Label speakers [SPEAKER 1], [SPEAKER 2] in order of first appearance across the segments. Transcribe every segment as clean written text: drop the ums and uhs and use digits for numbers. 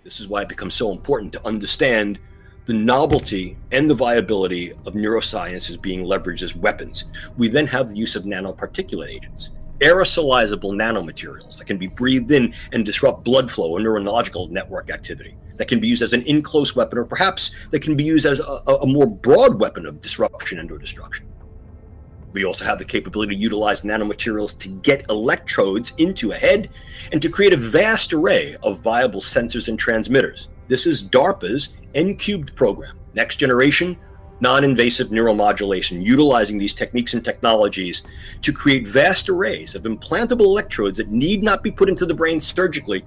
[SPEAKER 1] This is why it becomes so important to understand the novelty and the viability of neuroscience is being leveraged as weapons. We then have the use of nanoparticulate agents, aerosolizable nanomaterials that can be breathed in and disrupt blood flow or neurological network activity, that can be used as an in-close weapon, or perhaps that can be used as a more broad weapon of disruption and or destruction. We also have the capability to utilize nanomaterials to get electrodes into a head and to create a vast array of viable sensors and transmitters. This is DARPA's N-cubed program, next generation non-invasive neuromodulation, utilizing these techniques and technologies to create vast arrays of implantable electrodes that need not be put into the brain surgically,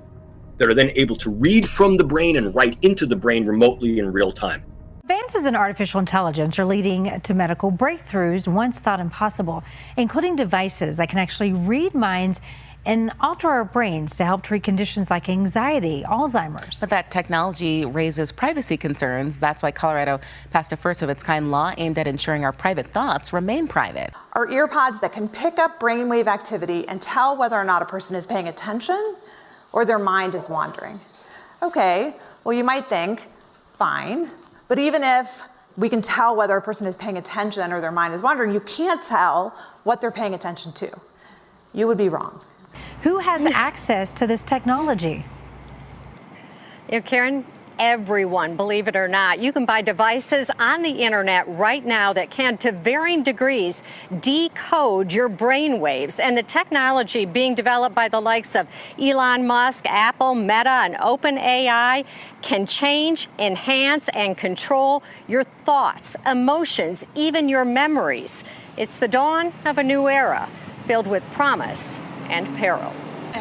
[SPEAKER 1] that are then able to read from the brain and write into the brain remotely in real time.
[SPEAKER 2] Advances in artificial intelligence are leading to medical breakthroughs once thought impossible, including devices that can actually read minds and alter our brains to help treat conditions like anxiety, Alzheimer's.
[SPEAKER 3] But that technology raises privacy concerns. That's why Colorado passed a first-of-its-kind law aimed at ensuring our private thoughts remain private.
[SPEAKER 4] Are earpods that can pick up brainwave activity and tell whether or not a person is paying attention or their mind is wandering. Okay, well, you might think, fine, but even if we can tell whether a person is paying attention or their mind is wandering, you can't tell what they're paying attention to. You would be wrong.
[SPEAKER 2] Who has access to this technology?
[SPEAKER 5] Karen, everyone, believe it or not. You can buy devices on the internet right now that can, to varying degrees, decode your brain waves. And the technology being developed by the likes of Elon Musk, Apple, Meta, and OpenAI can change, enhance, and control your thoughts, emotions, even your memories. It's the dawn of a new era filled with promise and peril.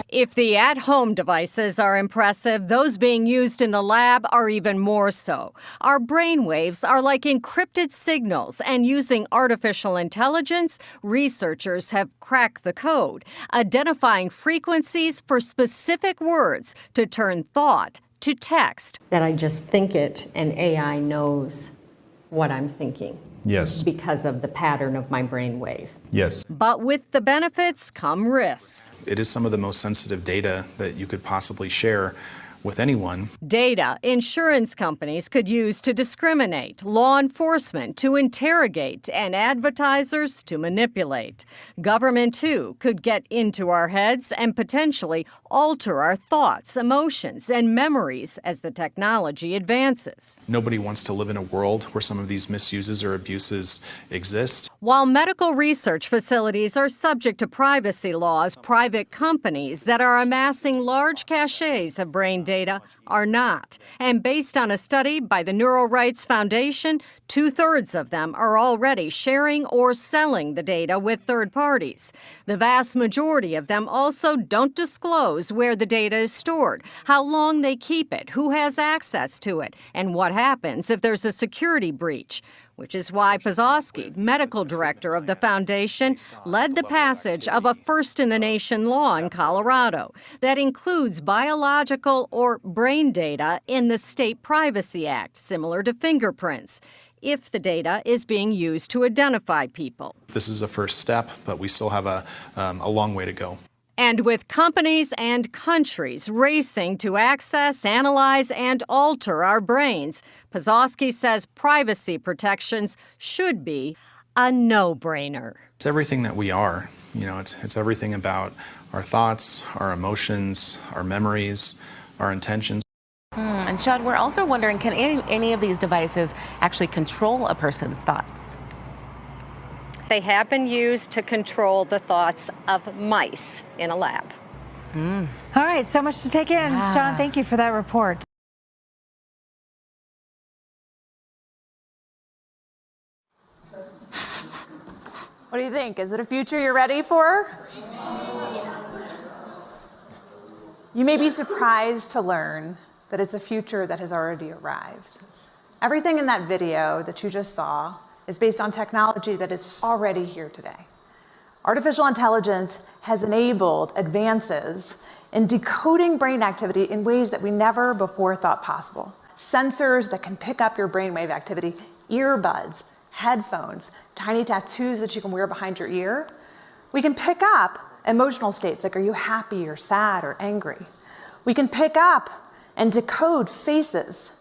[SPEAKER 5] If the at-home devices are impressive, those being used in the lab are even more so. Our brainwaves are like encrypted signals, and using artificial intelligence, researchers have cracked the code, identifying frequencies for specific words to turn thought to text.
[SPEAKER 6] That I just think it, and AI knows what I'm thinking.
[SPEAKER 7] Yes.
[SPEAKER 6] Because of the pattern of my brainwave.
[SPEAKER 7] Yes.
[SPEAKER 5] But with the benefits come risks.
[SPEAKER 7] It is some of the most sensitive data that you could possibly share with anyone.
[SPEAKER 5] Data insurance companies could use to discriminate, law enforcement to interrogate, and advertisers to manipulate. Government, too, could get into our heads and potentially alter our thoughts, emotions, and memories as the technology advances.
[SPEAKER 7] Nobody wants to live in a world where some of these misuses or abuses exist.
[SPEAKER 5] While medical research facilities are subject to privacy laws, private companies that are amassing large caches of brain data are not. And based on a study by the Neural Rights Foundation, 2/3 of them are already sharing or selling the data with third parties. The vast majority of them also don't disclose where the data is stored, how long they keep it, who has access to it, and what happens if there's a security breach. Which is why Pazowski, medical director of the foundation, led the passage of a first-in-the-nation law in Colorado that includes biological or brain data in the State Privacy Act, similar to fingerprints, if the data is being used to identify people.
[SPEAKER 7] This is a first step, but we still have a long way to go.
[SPEAKER 5] And with companies and countries racing to access, analyze, and alter our brains, Pazowski says privacy protections should be a no-brainer.
[SPEAKER 7] It's everything that we are. It's everything about our thoughts, our emotions, our memories, our intentions.
[SPEAKER 3] And Sean, we're also wondering, can any of these devices actually control a person's thoughts?
[SPEAKER 5] They have been used to control the thoughts of mice in a lab.
[SPEAKER 2] All right, so much to take in. Yeah. Sean, thank you for that report.
[SPEAKER 4] What do you think? Is it a future you're ready for? You may be surprised to learn that it's a future that has already arrived. Everything in that video that you just saw is based on technology that is already here today. Artificial intelligence has enabled advances in decoding brain activity in ways that we never before thought possible. Sensors that can pick up your brainwave activity, earbuds, headphones, tiny tattoos that you can wear behind your ear. We can pick up emotional states like, are you happy or sad or angry? We can pick up and decode faces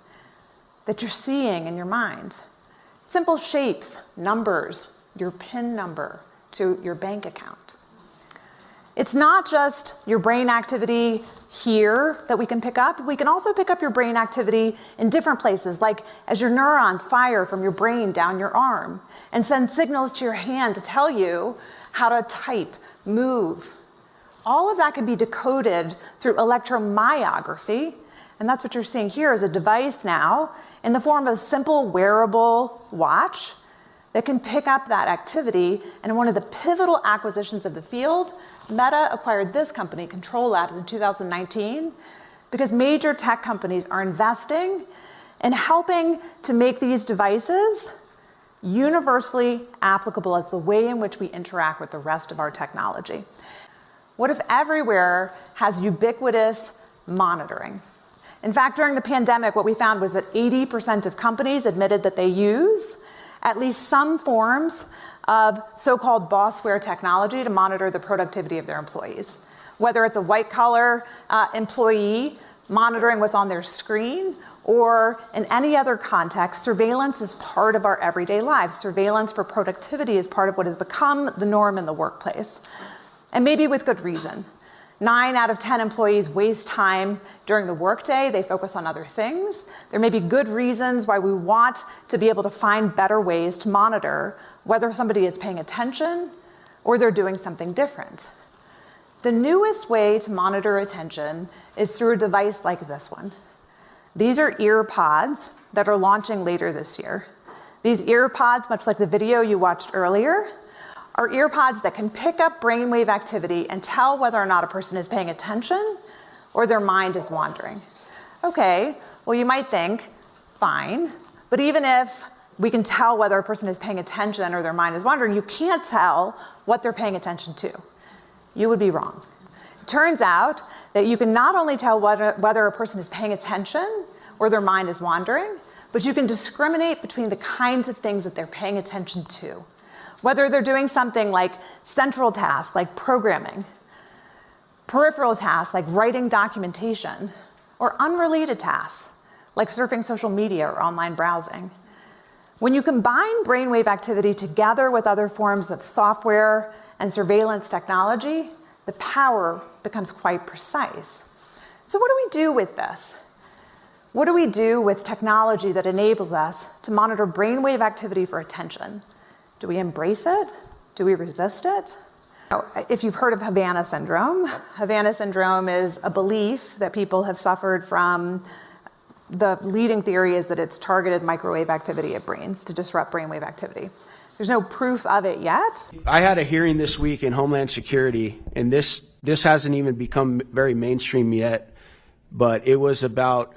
[SPEAKER 4] that you're seeing in your mind. Simple shapes, numbers, your PIN number to your bank account. It's not just your brain activity here that we can pick up. We can also pick up your brain activity in different places, like as your neurons fire from your brain down your arm and send signals to your hand to tell you how to type, move. All of that can be decoded through electromyography, and that's what you're seeing here is a device now in the form of a simple wearable watch that can pick up that activity. And one of the pivotal acquisitions of the field, Meta acquired this company, Control Labs, in 2019, because major tech companies are investing in helping to make these devices universally applicable as the way in which we interact with the rest of our technology. What if everywhere has ubiquitous monitoring? In fact, during the pandemic, what we found was that 80% of companies admitted that they use at least some forms of so-called bossware technology to monitor the productivity of their employees. Whether it's a white-collar employee monitoring what's on their screen, or in any other context, surveillance is part of our everyday lives. Surveillance for productivity is part of what has become the norm in the workplace. And maybe with good reason. 9 out of 10 employees waste time during the workday. They focus on other things. There may be good reasons why we want to be able to find better ways to monitor whether somebody is paying attention or they're doing something different. The newest way to monitor attention is through a device like this one. These are ear pods that are launching later this year. These ear pods, much like the video you watched earlier, are ear pods that can pick up brainwave activity and tell whether or not a person is paying attention or their mind is wandering. Okay, well, you might think, fine, but even if we can tell whether a person is paying attention or their mind is wandering, you can't tell what they're paying attention to. You would be wrong. It turns out that you can not only tell whether a person is paying attention or their mind is wandering, but you can discriminate between the kinds of things that they're paying attention to. Whether they're doing something like central tasks, like programming, peripheral tasks, like writing documentation, or unrelated tasks, like surfing social media or online browsing. When you combine brainwave activity together with other forms of software and surveillance technology, the power becomes quite precise. So what do we do with this? What do we do with technology that enables us to monitor brainwave activity for attention? Do we embrace it? Do we resist it? If you've heard of Havana syndrome, Havana syndrome is a belief that people have suffered from. The leading theory is that it's targeted microwave activity at brains to disrupt brainwave activity. There's no proof of it yet.
[SPEAKER 8] I had a hearing this week in Homeland Security, and this hasn't even become very mainstream yet, but it was about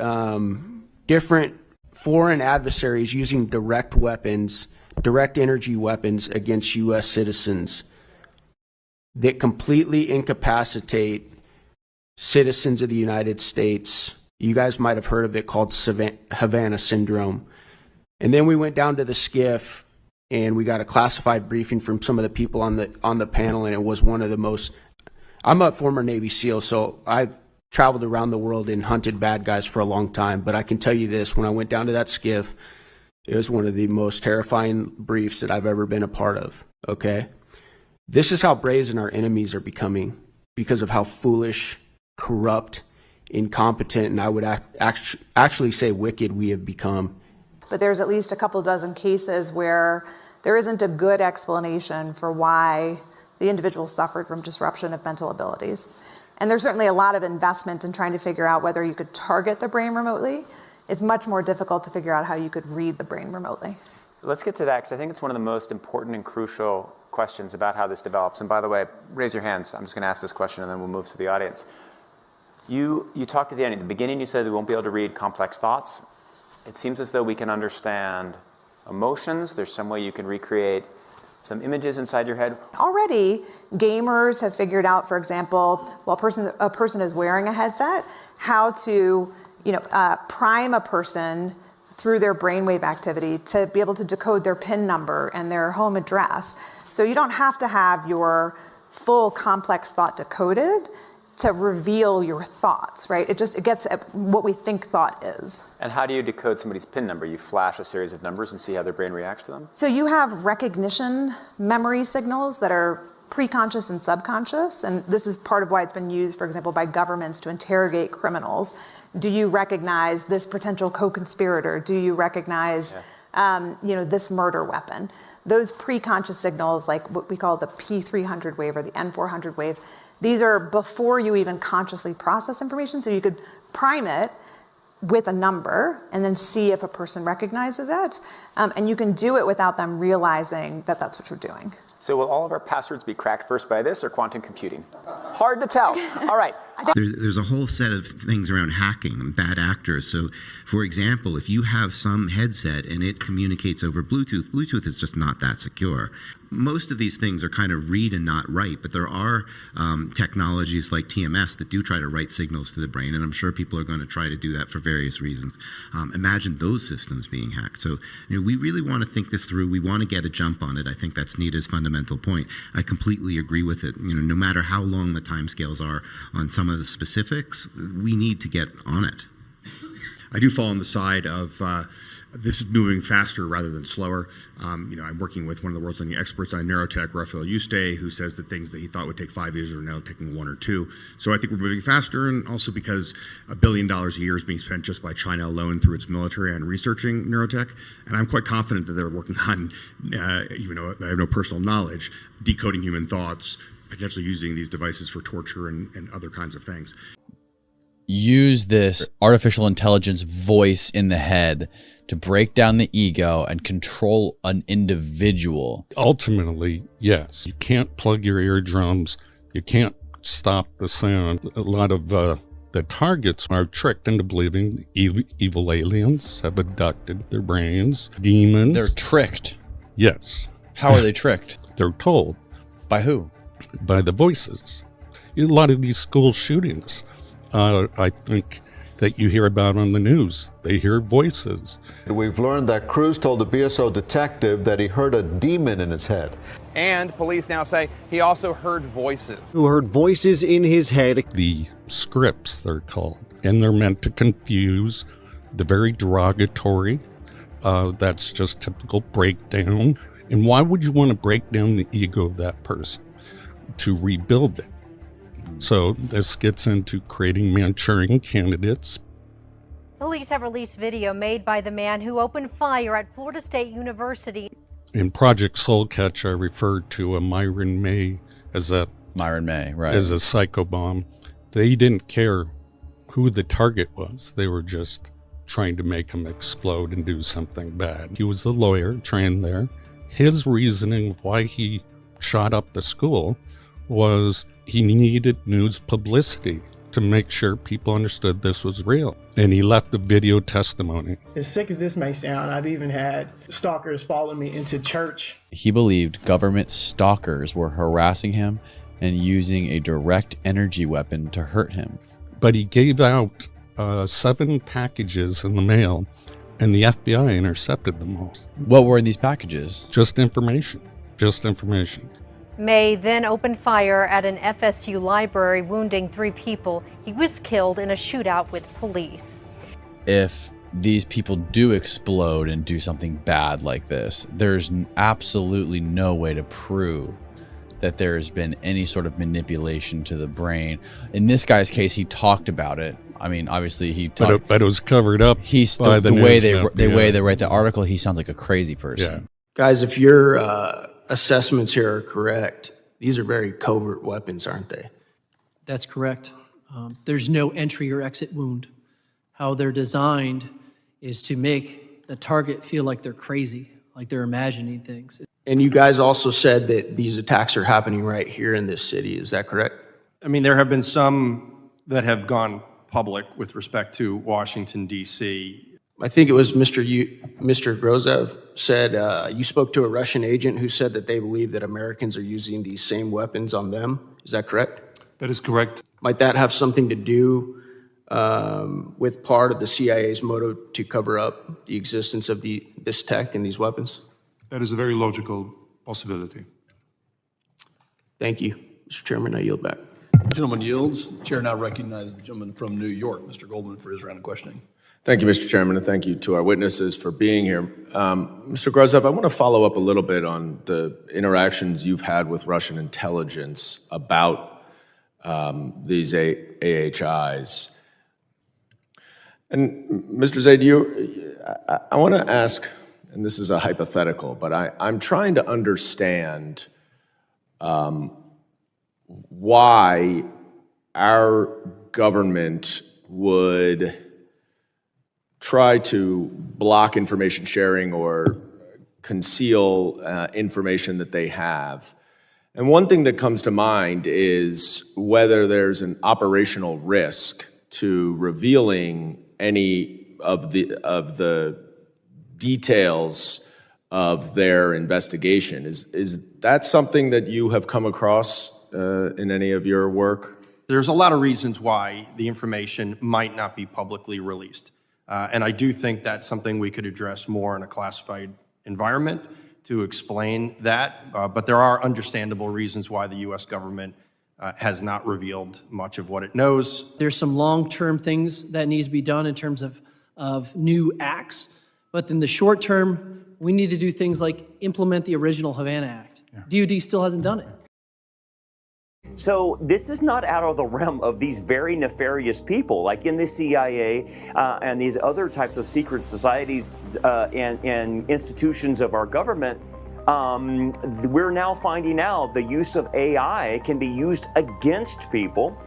[SPEAKER 8] different foreign adversaries using direct energy weapons against U.S. citizens that completely incapacitate citizens of the United States. You guys might have heard of it, called Havana syndrome. And then we went down to the SCIF and we got a classified briefing from some of the people on the panel, and it was one of the most. I'm a former Navy SEAL, so I've traveled around the world and hunted bad guys for a long time, but I can tell you this, when I went down to that SCIF, it was one of the most terrifying briefs that I've ever been a part of, okay? This is how brazen our enemies are becoming because of how foolish, corrupt, incompetent, and I would actually say wicked we have become.
[SPEAKER 4] But there's at least a couple dozen cases where there isn't a good explanation for why the individual suffered from disruption of mental abilities. And there's certainly a lot of investment in trying to figure out whether you could target the brain remotely. It's much more difficult to figure out how you could read the brain remotely.
[SPEAKER 9] Let's get to that, because I think it's one of the most important and crucial questions about how this develops. And by the way, raise your hands. I'm just going to ask this question and then we'll move to the audience. You talked at the end. At the beginning, you said we won't be able to read complex thoughts. It seems as though we can understand emotions. There's some way you can recreate some images inside your head.
[SPEAKER 4] Already, gamers have figured out, for example, while a person is wearing a headset, how to prime a person through their brainwave activity to be able to decode their PIN number and their home address. So you don't have to have your full complex thought decoded to reveal your thoughts, right? It gets at what we think thought is.
[SPEAKER 9] And how do you decode somebody's PIN number? You flash a series of numbers and see how their brain reacts to them?
[SPEAKER 4] So you have recognition memory signals that are preconscious and subconscious, and this is part of why it's been used, for example, by governments to interrogate criminals. Do you recognize this potential co-conspirator? Do you recognize this murder weapon? Those preconscious signals, like what we call the P300 wave or the N400 wave, these are before you even consciously process information, so you could prime it with a number and then see if a person recognizes it. And you can do it without them realizing that that's what you're doing.
[SPEAKER 9] So will all of our passwords be cracked first by this or quantum computing? Hard to tell. All right.
[SPEAKER 10] There's a whole set of things around hacking and bad actors. So, for example, if you have some headset and it communicates over Bluetooth, Bluetooth is just not that secure. Most of these things are kind of read and not write, but there are technologies like TMS that do try to write signals to the brain, and I'm sure people are going to try to do that for various reasons. Imagine those systems being hacked. So, we really want to think this through. We want to get a jump on it. I think that's Nita's fundamental point. I completely agree with it. No matter how long the timescales are on some of the specifics, we need to get on it.
[SPEAKER 11] I do fall on the side of this is moving faster rather than slower. I'm working with one of the world's leading experts on neurotech, Rafael Yuste, who says that things that he thought would take 5 years are now taking 1 or 2. So I think we're moving faster, and also because $1 billion a year is being spent just by China alone through its military on researching neurotech. And I'm quite confident that they're working on, even though I have no personal knowledge, decoding human thoughts, potentially using these devices for torture and other kinds of things.
[SPEAKER 12] Use this artificial intelligence voice in the head to break down the ego and control an individual.
[SPEAKER 13] Ultimately, yes. You can't plug your eardrums. You can't stop the sound. A lot of the targets are tricked into believing evil aliens have abducted their brains. Demons.
[SPEAKER 12] They're tricked?
[SPEAKER 13] Yes.
[SPEAKER 12] How are they tricked?
[SPEAKER 13] They're told.
[SPEAKER 12] By who?
[SPEAKER 13] By the voices. A lot of these school shootings, I think, that you hear about on the news. They hear voices.
[SPEAKER 14] We've learned that Cruz told the BSO detective that he heard a demon in his head.
[SPEAKER 15] And police now say he also heard voices.
[SPEAKER 16] Who heard voices in his head.
[SPEAKER 13] The scripts, they're called. And they're meant to confuse, the very derogatory. That's just typical breakdown. And why would you want to break down the ego of that person? To rebuild it. So this gets into creating Manchurian candidates.
[SPEAKER 17] Police have released video made by the man who opened fire at Florida State University.
[SPEAKER 13] In Project Soulcatch, I referred to a Myron May as a psychobomb. They didn't care who the target was. They were just trying to make him explode and do something bad. He was a lawyer trained there. His reasoning why he shot up the school was he needed news publicity to make sure people understood this was real. And he left a video testimony.
[SPEAKER 18] As sick as this may sound, I've even had stalkers follow me into church.
[SPEAKER 12] He believed government stalkers were harassing him and using a direct energy weapon to hurt him.
[SPEAKER 13] But he gave out 7 packages in the mail, and the FBI intercepted them all.
[SPEAKER 12] What were in these packages?
[SPEAKER 13] Just information. Just information.
[SPEAKER 17] May then opened fire at an FSU library, wounding 3 people. He was killed in a shootout with police.
[SPEAKER 12] If these people do explode and do something bad like this, there's absolutely no way to prove that there's been any sort of manipulation to the brain. In this guy's case, he talked about it. I mean, obviously he talked,
[SPEAKER 13] but it was covered up.
[SPEAKER 12] He's the way they write the article. He sounds like a crazy person.
[SPEAKER 8] Yeah. Guys, if your assessments here are correct, these are very covert weapons, aren't they?
[SPEAKER 19] That's correct. There's no entry or exit wound. How they're designed is to make the target feel like they're crazy, like they're imagining things.
[SPEAKER 8] And you guys also said that these attacks are happening right here in this city. Is that correct?
[SPEAKER 20] I mean, there have been some that have gone public with respect to Washington, D.C.
[SPEAKER 8] I think it was Mr. Grozev said you spoke to a Russian agent who said that they believe that Americans are using these same weapons on them. Is that correct?
[SPEAKER 20] That is correct.
[SPEAKER 8] Might that have something to do with part of the CIA's motive to cover up the existence of this tech and these weapons?
[SPEAKER 20] That is a very logical possibility.
[SPEAKER 8] Thank you. Mr. Chairman, I yield back.
[SPEAKER 21] Gentleman yields. Chair now recognizes the gentleman from New York, Mr. Goldman, for his round of questioning.
[SPEAKER 22] Thank you, Mr. Chairman, and thank you to our witnesses for being here. Mr. Grozov, I want to follow up a little bit on the interactions you've had with Russian intelligence about these AHIs. And Mr. Zaid, I want to ask, and this is a hypothetical, but I'm trying to understand why our government would try to block information sharing or conceal information that they have. And one thing that comes to mind is whether there's an operational risk to revealing any of the details of their investigation. Is that something that you have come across in any of your work?
[SPEAKER 20] There's a lot of reasons why the information might not be publicly released. And I do think that's something we could address more in a classified environment to explain that. But there are understandable reasons why the U.S. government has not revealed much of what it knows.
[SPEAKER 19] There's some long-term things that needs to be done in terms of new acts. But in the short term, we need to do things like implement the original Havana Act. Yeah. DOD still hasn't done it.
[SPEAKER 23] So this is not out of the realm of these very nefarious people, like in the CIA and these other types of secret societies and institutions of our government. We're now finding out the use of AI can be used against people.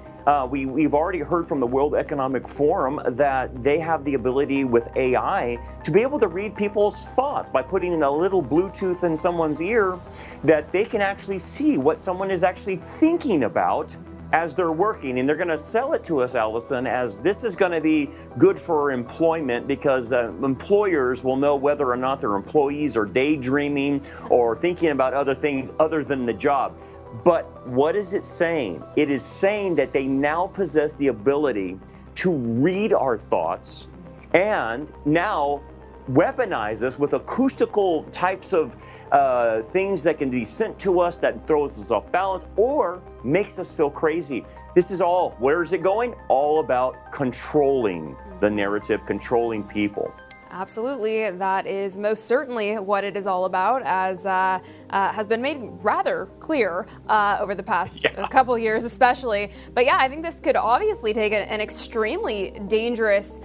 [SPEAKER 23] We've already heard from the World Economic Forum that they have the ability with AI to be able to read people's thoughts by putting in a little Bluetooth in someone's ear, that they can actually see what someone is actually thinking about as they're working. And they're going to sell it to us, Allison, as this is going to be good for employment, because employers will know whether or not their employees are daydreaming or thinking about other things other than the job. But what is it saying? It is saying that they now possess the ability to read our thoughts and now weaponize us with acoustical types of things that can be sent to us that throws us off balance or makes us feel crazy. This is all, where is it going? All about controlling the narrative, controlling people.
[SPEAKER 24] Absolutely. That is most certainly what it is all about, as has been made rather clear over the past couple years especially. But yeah, I think this could obviously take an extremely dangerous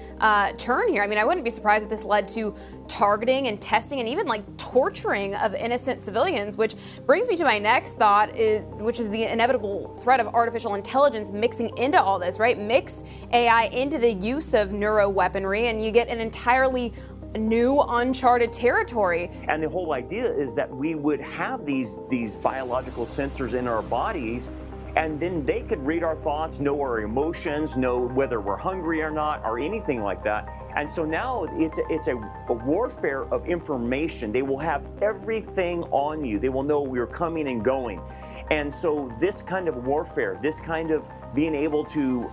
[SPEAKER 24] turn here. I mean, I wouldn't be surprised if this led to targeting and testing and even like torturing of innocent civilians, which brings me to my next thought, which is the inevitable threat of artificial intelligence mixing into all this, right? Mix AI into the use of neuroweaponry and you get an entirely new uncharted territory.
[SPEAKER 23] And the whole idea is that we would have these biological sensors in our bodies, and then they could read our thoughts, know our emotions, know whether we're hungry or not, or anything like that. And so now it's a warfare of information. They will have everything on you. They will know we're coming and going. And so this kind of warfare, this kind of being able to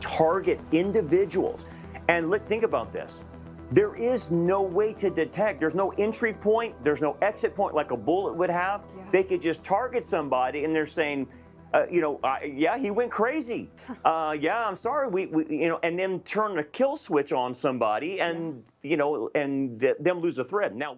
[SPEAKER 23] target individuals. And think about this. There is no way to detect. There's no entry point. There's no exit point like a bullet would have. Yeah. They could just target somebody and they're saying, yeah, he went crazy. Yeah, I'm sorry. We and then turn a kill switch on somebody and, and them lose a thread. Now.